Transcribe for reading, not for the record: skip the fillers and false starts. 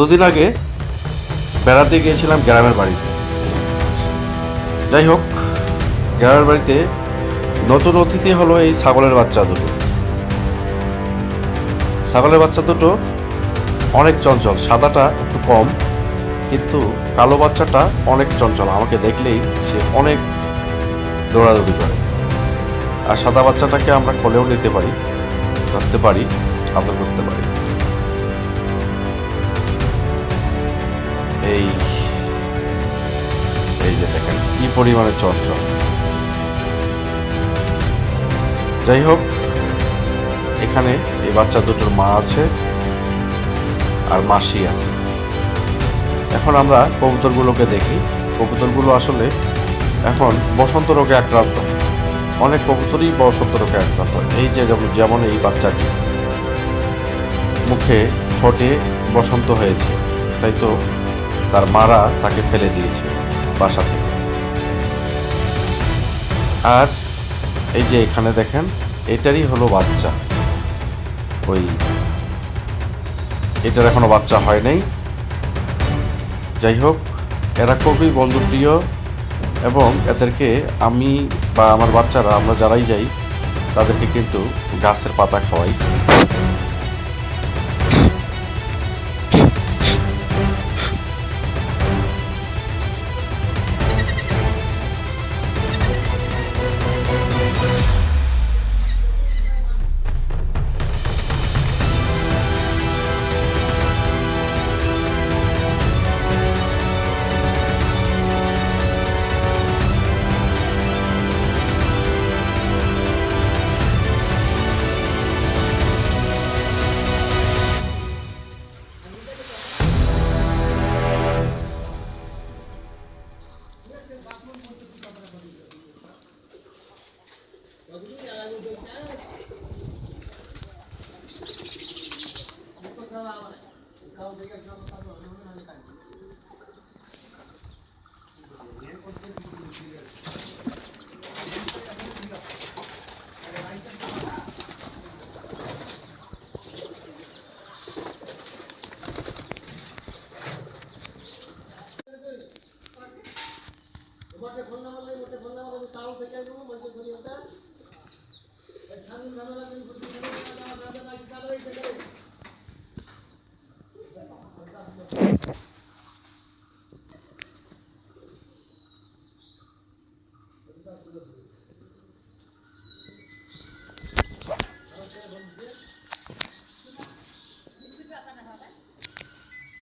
দুদিন আগে বেড়াতে গিয়েছিলাম গ্রামের বাড়িতে। যাই হোক, গ্রামের বাড়িতে নতুন অতিথি হলো এই ছাগলের বাচ্চা দুটো। ছাগলের বাচ্চা দুটো অনেক চঞ্চল, সাদাটা একটু কম, কিন্তু কালো বাচ্চাটা অনেক চঞ্চল। আমাকে দেখলেই সে অনেক দৌড়াদৌড়ি করে। আর সাদা বাচ্চাটাকে আমরা কোলেও নিতে পারি, ধরতে পারি, আদর করতে পারি। এই এই যে দেখেন কি পরিমাণে চঞ্চল। যাই হোক, এখানে এই বাচ্চা দুটোর মা আছে আর মাসি আছে। এখন আমরা কবুতরগুলোকে দেখি। কবুতরগুলো আসলে এখন বসন্ত রোগে আক্রান্ত। অনেক কবুতরই বসন্ত রোগে আক্রান্ত। এই যে যেমন এই বাচ্চাটি মুখে ঠোঁটে বসন্ত হয়েছে, তাই তো তার মারা তাকে ফেলে দিয়েছে বাসা থেকে। আর এই যে এখানে দেখেন, এটারই হলো বাচ্চা। এটার এখনো বাচ্চা হয় নাই। যাই হোক, এরা খুবই বন্ধুপ্রিয় এবং এদেরকে আমি বা আমার বাচ্চারা, আমরা যারাই যাই, তাদেরকে কিন্তু গাছের পাতা খাওয়াই।